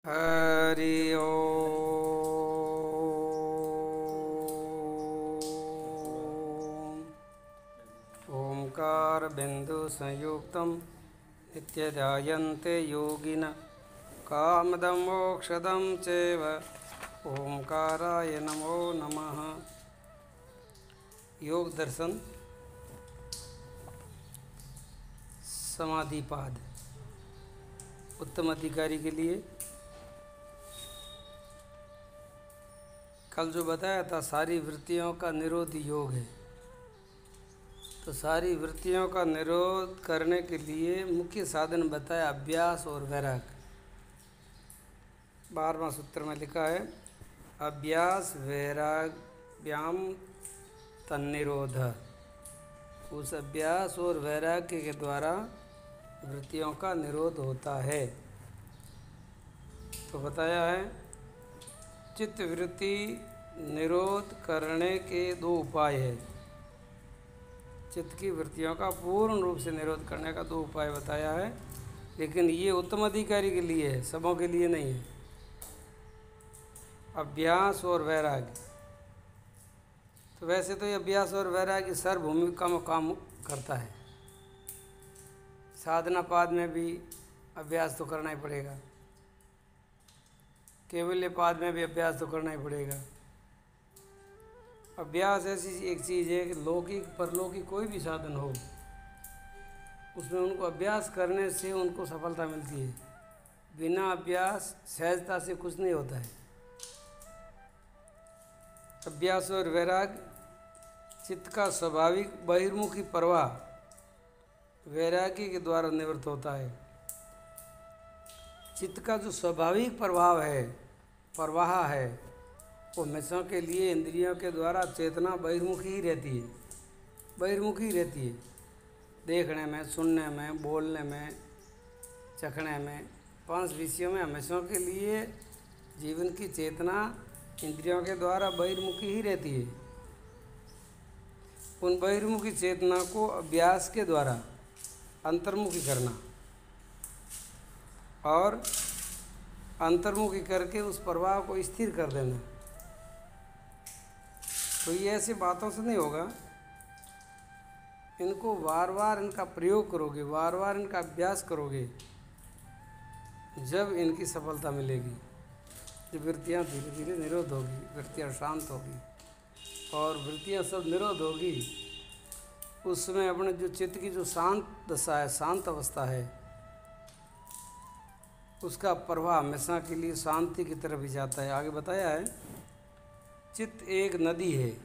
हरि ओंकार बिंदु संयुक्तं नित्यध्यायन्ते योगिनः कामदं मोक्षदं चैव ओंकाराय नमो नमः। योग दर्शन समाधिपाद उत्तम अधिकारी के लिए कल जो बताया था सारी वृत्तियों का निरोध योग है। तो सारी वृत्तियों का निरोध करने के लिए मुख्य साधन बताया अभ्यास और वैराग। 12वां सूत्र में लिखा है अभ्यास वैराग्याम तन्निरोध। उस अभ्यास और वैराग्य के द्वारा वृत्तियों का निरोध होता है। तो बताया है चित्त वृत्ति निरोध करने के दो उपाय है। चित्त की वृत्तियों का पूर्ण रूप से निरोध करने का दो उपाय बताया है, लेकिन ये उत्तम अधिकारी के लिए है, सबों के लिए नहीं है। अभ्यास और वैराग्य। तो वैसे तो ये अभ्यास और वैराग्य सर्वभूमिका में काम करता है। साधना पाद में भी अभ्यास तो करना ही पड़ेगा, केवल्य पाद में भी अभ्यास तो करना ही पड़ेगा। अभ्यास ऐसी एक चीज़ है कि लौकिक परलौकिक कोई भी साधन हो उसमें उनको अभ्यास करने से उनको सफलता मिलती है। बिना अभ्यास सहजता से कुछ नहीं होता है। अभ्यास और वैराग चित्त का स्वाभाविक बहिर्मुखी प्रवाह वैराग्य के द्वारा निवृत्त होता है। चित्त का जो स्वाभाविक प्रवाह है वो हमेशा के लिए इंद्रियों के द्वारा चेतना बहिर्मुखी ही रहती है। देखने में, सुनने में, बोलने में, चखने में, 5 विषयों में हमेशा के लिए जीवन की चेतना इंद्रियों के द्वारा बहिर्मुखी ही रहती है। उन बहिर्मुखी चेतना को अभ्यास के द्वारा अंतर्मुखी करना और अंतर्मुखी करके उस प्रवाह को स्थिर कर देना। तो ये ऐसी बातों से नहीं होगा। इनको बार बार इनका प्रयोग करोगे, बार बार इनका अभ्यास करोगे, जब इनकी सफलता मिलेगी। जब वृत्तियाँ धीरे धीरे निरोध होगी, वृत्तियाँ शांत होगी और वृत्तियाँ सब निरोध होगी, उस समय अपने जो चित्त की जो शांत दशा है, शांत अवस्था है, उसका प्रवाह हमेशा के लिए शांति की तरफ ही जाता है। आगे बताया है चित्त एक नदी है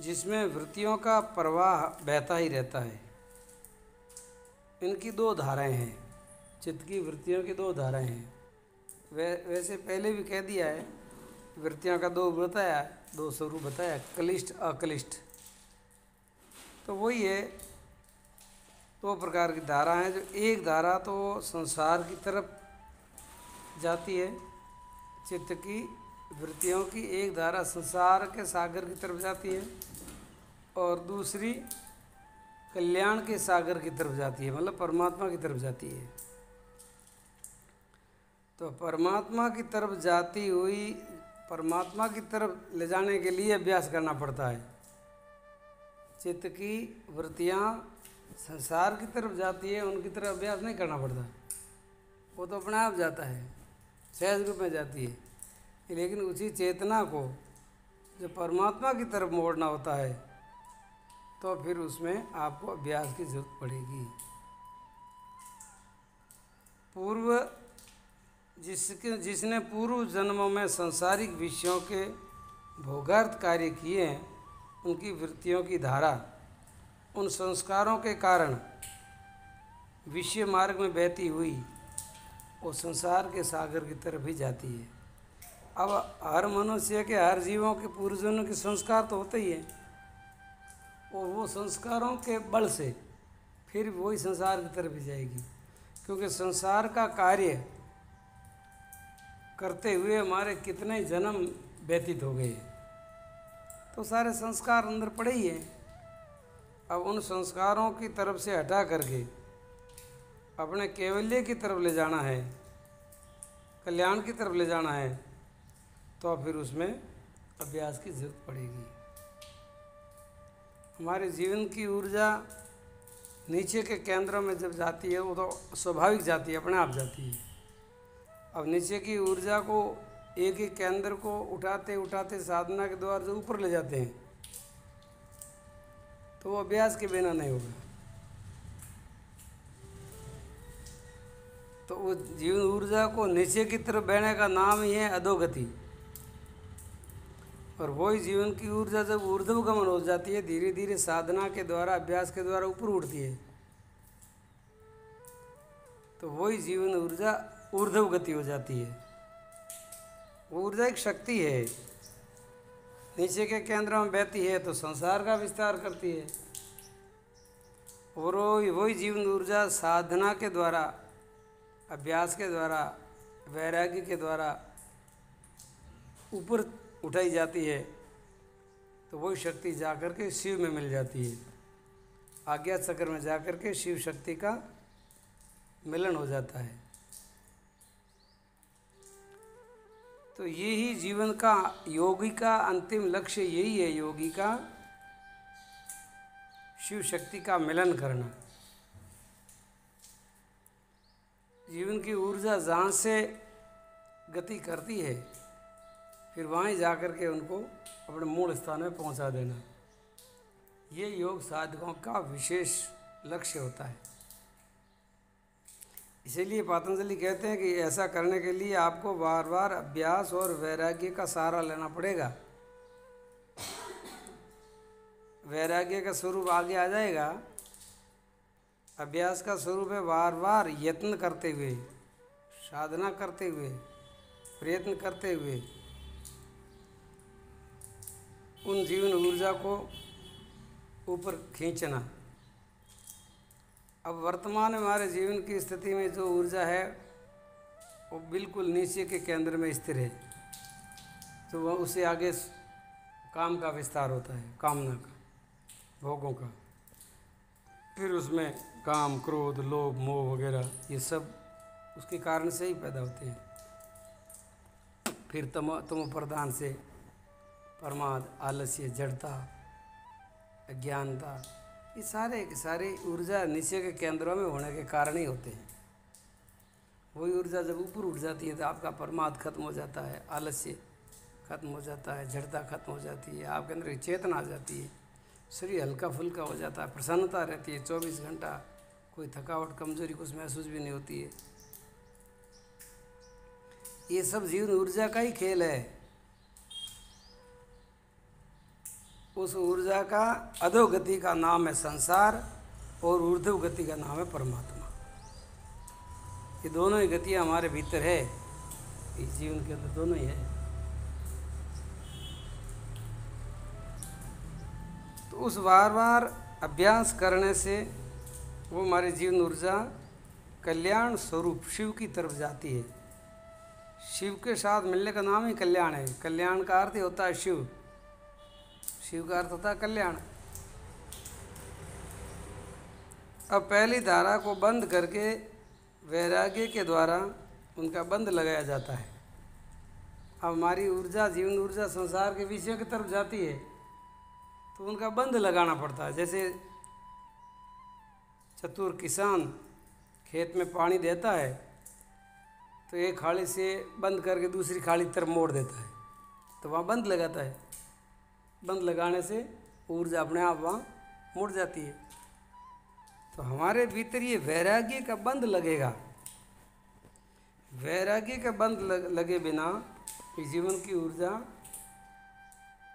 जिसमें वृत्तियों का प्रवाह बहता ही रहता है। इनकी 2 धाराएं हैं। चित्त की वृत्तियों की 2 धाराएं हैं। वैसे पहले भी कह दिया है, वृत्तियों का 2 बताया, 2 स्वरूप बताया, क्लिष्ट अक्लिष्ट। तो वही है, 2 प्रकार की धारा हैं। जो एक धारा तो संसार की तरफ जाती है, चित्त की वृत्तियों की एक धारा संसार के सागर की तरफ जाती है और दूसरी कल्याण के सागर की तरफ जाती है, मतलब परमात्मा की तरफ जाती है। तो परमात्मा की तरफ जाती हुई परमात्मा की तरफ ले जाने के लिए अभ्यास करना पड़ता है। चित्त की वृत्तियाँ संसार की तरफ जाती है, उनकी तरफ अभ्यास नहीं करना पड़ता, वो तो अपने आप जाता है, सहज रूप में जाती है। लेकिन उसी चेतना को जो परमात्मा की तरफ मोड़ना होता है तो फिर उसमें आपको अभ्यास की जरूरत पड़ेगी। जिसने पूर्व जन्मों में सांसारिक विषयों के भोगार्थ कार्य किए हैं, उनकी वृत्तियों की धारा उन संस्कारों के कारण विषय मार्ग में बहती हुई वो संसार के सागर की तरफ ही जाती है। अब हर मनुष्य के, हर जीवों के पूर्वजन्मों के संस्कार तो होते ही हैं, और वो संस्कारों के बल से फिर वही संसार की तरफ ही जाएगी। क्योंकि संसार का कार्य करते हुए हमारे कितने जन्म व्यतीत हो गए, तो सारे संस्कार अंदर पड़े ही हैं। अब उन संस्कारों की तरफ से हटा करके अपने कैवल्य की तरफ ले जाना है, कल्याण की तरफ ले जाना है, तो फिर उसमें अभ्यास की जरूरत पड़ेगी। हमारे जीवन की ऊर्जा नीचे के केंद्रों में जब जाती है वो तो स्वाभाविक जाती है, अपने आप जाती है। अब नीचे की ऊर्जा को एक एक केंद्र को उठाते उठाते साधना के द्वारा जो ऊपर ले जाते हैं, तो वो अभ्यास के बिना नहीं होगा। तो वो जीवन ऊर्जा को नीचे की तरफ बहने का नाम ही है अधोगति। और वही जीवन की ऊर्जा जब ऊर्ध्वगमन हो जाती है, धीरे धीरे साधना के द्वारा, अभ्यास के द्वारा ऊपर उठती है, तो वही जीवन ऊर्जा ऊर्ध्वगति हो जाती है। वो ऊर्जा एक शक्ति है, नीचे के केंद्र में बहती है तो संसार का विस्तार करती है। और वही जीवन ऊर्जा साधना के द्वारा, अभ्यास के द्वारा, वैराग्य के द्वारा ऊपर उठाई जाती है, तो वही शक्ति जाकर के शिव में मिल जाती है। आज्ञा चक्र में जाकर के शिव शक्ति का मिलन हो जाता है। तो यही जीवन का, योगी का अंतिम लक्ष्य यही है, योगी का शिव शक्ति का मिलन करना। जीवन की ऊर्जा जहाँ से गति करती है, फिर वहाँ ही जाकर के उनको अपने मूल स्थान में पहुँचा देना, ये योग साधकों का विशेष लक्ष्य होता है। इसीलिए पतंजलि कहते हैं कि ऐसा करने के लिए आपको बार बार अभ्यास और वैराग्य का सहारा लेना पड़ेगा। वैराग्य का स्वरूप आगे आ जाएगा, अभ्यास का स्वरूप है बार बार यत्न करते हुए, साधना करते हुए, प्रयत्न करते हुए उन जीवन ऊर्जा को ऊपर खींचना। अब वर्तमान में हमारे जीवन की स्थिति में जो ऊर्जा है वो बिल्कुल नीचे के केंद्र में स्थिर है, तो वह उससे आगे काम का विस्तार होता है, कामना का, भोगों का। फिर उसमें काम, क्रोध, लोभ, मोह वगैरह ये सब उसके कारण से ही पैदा होते हैं। फिर तमो प्रधान से प्रमाद, आलस्य, जड़ता, अज्ञानता, ये सारे के सारे ऊर्जा नीचे के केंद्रों में होने के कारण ही होते हैं। वही ऊर्जा जब ऊपर उठ जाती है तो आपका प्रमाद खत्म हो जाता है, आलस्य खत्म हो जाता है, जड़ता खत्म हो जाती है, आपके अंदर एक चेतना आ जाती है, शरीर हल्का फुल्का हो जाता है, प्रसन्नता रहती है, 24 घंटा कोई थकावट, कमजोरी कुछ महसूस भी नहीं होती है। ये सब जीवन ऊर्जा का ही खेल है। उस ऊर्जा का अधोगति का नाम है संसार और ऊर्ध्व गति का नाम है परमात्मा। ये दोनों ही गतियाँ हमारे भीतर है, इस जीवन के अंदर दोनों ही है। तो उस बार बार अभ्यास करने से वो हमारी जीवन ऊर्जा कल्याण स्वरूप शिव की तरफ जाती है। शिव के साथ मिलने का नाम ही कल्याण है। कल्याण का अर्थ ही होता है शिव, शिव का अर्थ होता है कल्याण। अब पहली धारा को बंद करके वैराग्य के द्वारा उनका बंद लगाया जाता है। अब हमारी ऊर्जा, जीवन ऊर्जा संसार के विषयों की तरफ जाती है तो उनका बंद लगाना पड़ता है। जैसे चतुर किसान खेत में पानी देता है तो एक खाड़ी से बंद करके दूसरी खाड़ी की तरफ मोड़ देता है, तो वहाँ बंद लगाता है। बंद लगाने से ऊर्जा अपने आप वहाँ मुड़ जाती है। तो हमारे भीतर ये वैराग्य का बंद लगेगा। वैराग्य का बंद लगे बिना इस जीवन की ऊर्जा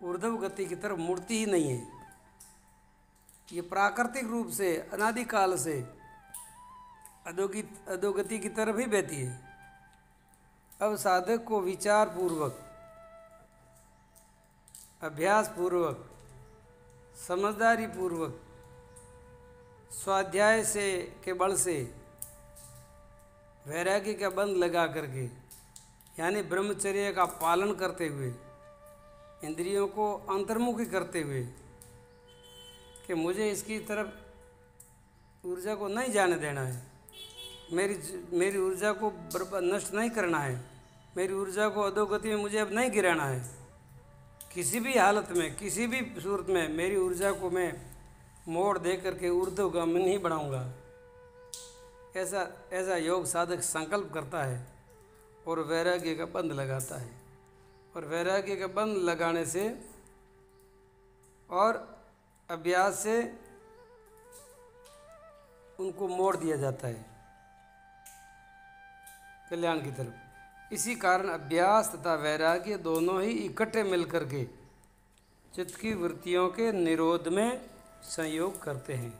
ऊर्ध्व गति की तरफ मुड़ती ही नहीं है। ये प्राकृतिक रूप से अनादिकाल से अधोगति की तरफ ही बहती है। अब साधक को विचार पूर्वक, अभ्यास पूर्वक, समझदारी पूर्वक, स्वाध्याय से के बल से वैराग्य का बंद लगा करके, यानी ब्रह्मचर्य का पालन करते हुए, इंद्रियों को अंतर्मुखी करते हुए कि मुझे इसकी तरफ ऊर्जा को नहीं जाने देना है, मेरी ऊर्जा को नष्ट नहीं करना है, मेरी ऊर्जा को अधोगति में मुझे अब नहीं गिराना है। किसी भी हालत में, किसी भी सूरत में मेरी ऊर्जा को मैं मोड़ दे करके ऊर्ध्वगामी नहीं बढ़ाऊंगा। ऐसा योग साधक संकल्प करता है और वैराग्य का बंध लगाता है। और वैराग्य का बंध लगाने से और अभ्यास से उनको मोड़ दिया जाता है कल्याण की तरफ। इसी कारण अभ्यास तथा वैराग्य दोनों ही इकट्ठे मिलकर के चित्त की वृत्तियों के निरोध में संयोग करते हैं।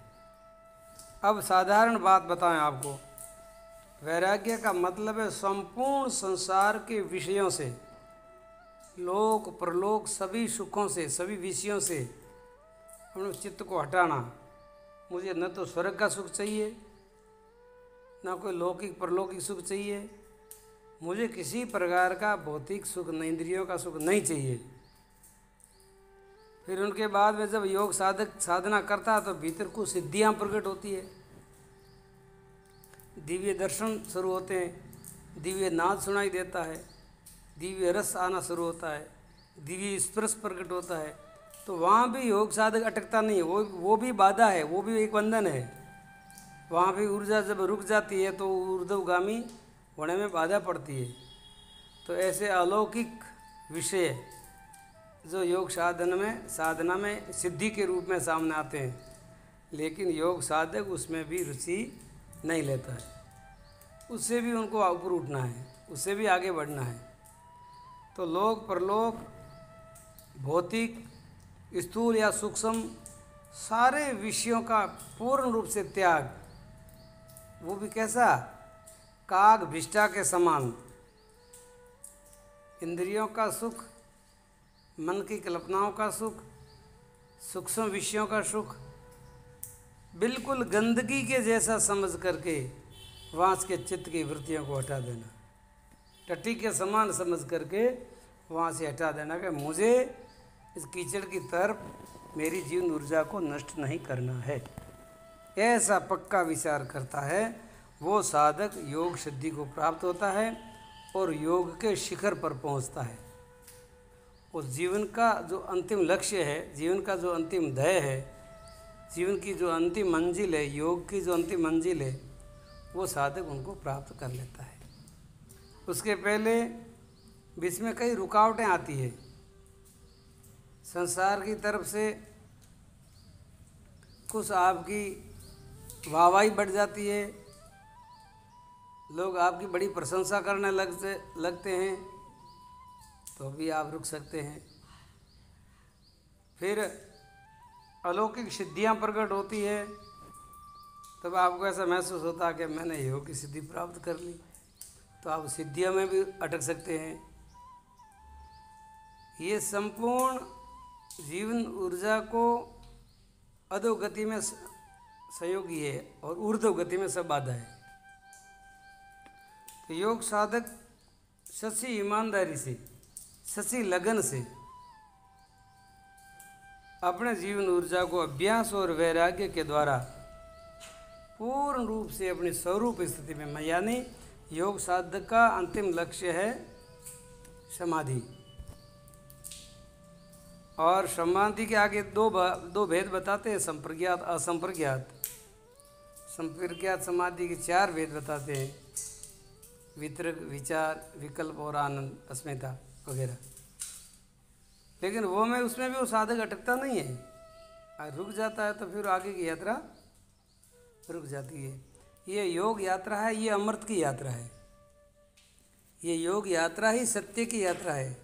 अब साधारण बात बताएं आपको। वैराग्य का मतलब है संपूर्ण संसार के विषयों से, लोक परलोक सभी सुखों से, सभी विषयों से अपने चित्त को हटाना। मुझे न तो स्वर्ग का सुख चाहिए, ना कोई लौकिक परलौकिक सुख चाहिए, मुझे किसी प्रकार का भौतिक सुख, न इंद्रियों का सुख नहीं चाहिए। फिर उनके बाद में जब योग साधक साधना करता है तो भीतर कुछ सिद्धियां प्रकट होती है, दिव्य दर्शन शुरू होते हैं, दिव्य नाद सुनाई देता है, दिव्य रस आना शुरू होता है, दिव्य स्पर्श प्रकट होता है। तो वहाँ भी योग साधक अटकता नहीं है, वो भी बाधा है, वो भी एक बंधन है। वहाँ भी ऊर्जा जब रुक जाती है तो ऊर्ध्वगामी होने में बाधा पड़ती है। तो ऐसे अलौकिक विषय जो योग साधना में सिद्धि के रूप में सामने आते हैं, लेकिन योग साधक उसमें भी रुचि नहीं लेता है। उससे भी उनको ऊपर उठना है, उससे भी आगे बढ़ना है। तो लोक परलोक, भौतिक, स्थूल या सूक्ष्म सारे विषयों का पूर्ण रूप से त्याग, वो भी कैसा, काग भिष्टा के समान। इंद्रियों का सुख, मन की कल्पनाओं का सुख, सूक्ष्म विषयों का सुख बिल्कुल गंदगी के जैसा समझ करके वहाँ के चित्त की वृत्तियों को हटा देना, टट्टी के समान समझ करके वहाँ से हटा देना कि मुझे इस कीचड़ की तरफ मेरी जीवन ऊर्जा को नष्ट नहीं करना है। ऐसा पक्का विचार करता है वो साधक योग सिद्धि को प्राप्त होता है और योग के शिखर पर पहुँचता है। और जीवन का जो अंतिम लक्ष्य है, जीवन का जो अंतिम ध्येय है, जीवन की जो अंतिम मंजिल है, योग की जो अंतिम मंजिल है, वो साधक उनको प्राप्त कर लेता है। उसके पहले बीच में कई रुकावटें आती है। संसार की तरफ से कुछ आपकी वाहवाही बढ़ जाती है, लोग आपकी बड़ी प्रशंसा करने लगते हैं, तो भी आप रुक सकते हैं। फिर अलौकिक सिद्धियां प्रकट होती है, तब आपको ऐसा महसूस होता है कि मैंने योग की सिद्धि प्राप्त कर ली, तो आप सिद्धियों में भी अटक सकते हैं। ये संपूर्ण जीवन ऊर्जा को अधोगति में सहयोगी है और ऊर्ध्व गति में सब बाधा है। तो योग साधक सच्ची ईमानदारी से, सच्ची लगन से अपने जीवन ऊर्जा को अभ्यास और वैराग्य के द्वारा पूर्ण रूप से अपनी स्वरूप स्थिति में, यानी योग साधक का अंतिम लक्ष्य है समाधि। और समाधि के आगे दो भेद बताते हैं, संप्रज्ञात असंप्रज्ञात। संप्रज्ञात समाधि के 4 भेद बताते हैं, वितर्क, विचार, विकल्प और आनंद, अस्मिता वगैरह। लेकिन उसमें भी वो साधक अटकता नहीं है, रुक जाता है, तो फिर आगे की यात्रा रुक जाती है। ये योग यात्रा है, ये अमृत की यात्रा है। ये योग यात्रा ही सत्य की यात्रा है।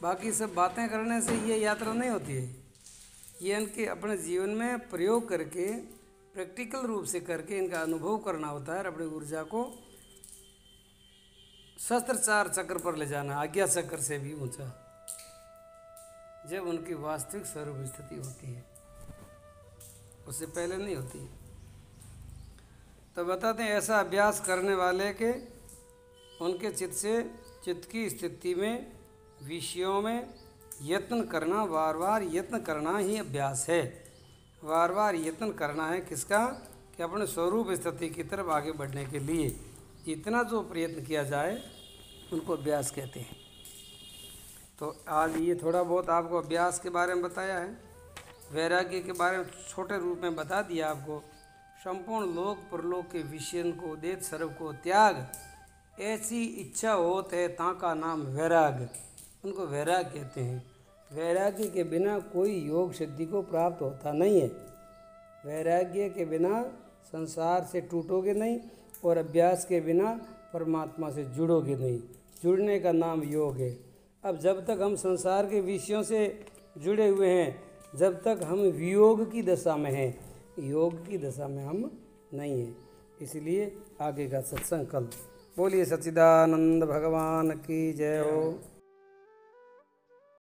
बाकी सब बातें करने से ये यात्रा नहीं होती है। ये इनके अपने जीवन में प्रयोग करके, प्रैक्टिकल रूप से करके इनका अनुभव करना होता है और अपनी ऊर्जा को सहस्त्र चक्र पर ले जाना, आज्ञा चक्र से भी ऊंचा, जब उनकी वास्तविक स्वरूप स्थिति होती है, उससे पहले नहीं होती है। तो बताते हैं ऐसा अभ्यास करने वाले के उनके चित्त की स्थिति में विषयों में यत्न करना, बार बार यत्न करना ही अभ्यास है। बार बार यत्न करना है किसका, कि अपने स्वरूप स्थिति की तरफ आगे बढ़ने के लिए जितना जो प्रयत्न किया जाए उनको अभ्यास कहते हैं। तो आज ये थोड़ा बहुत आपको अभ्यास के बारे में बताया है, वैराग्य के बारे में छोटे रूप में बता दिया आपको। संपूर्ण लोक परलोक के विषय को देत सर्व को त्याग, ऐसी इच्छा होत है ताका नाम वैराग, उनको वैराग कहते हैं। वैराग्य के बिना कोई योग सिद्धि को प्राप्त होता नहीं है। वैराग्य के बिना संसार से टूटोगे नहीं और अभ्यास के बिना परमात्मा से जुड़ोगे नहीं। जुड़ने का नाम योग है। अब जब तक हम संसार के विषयों से जुड़े हुए हैं, जब तक हम वियोग की दशा में हैं, योग की दशा में हम नहीं हैं। इसलिए आगे का सत्संग कल। बोलिए सच्चिदानंद भगवान की जय हो।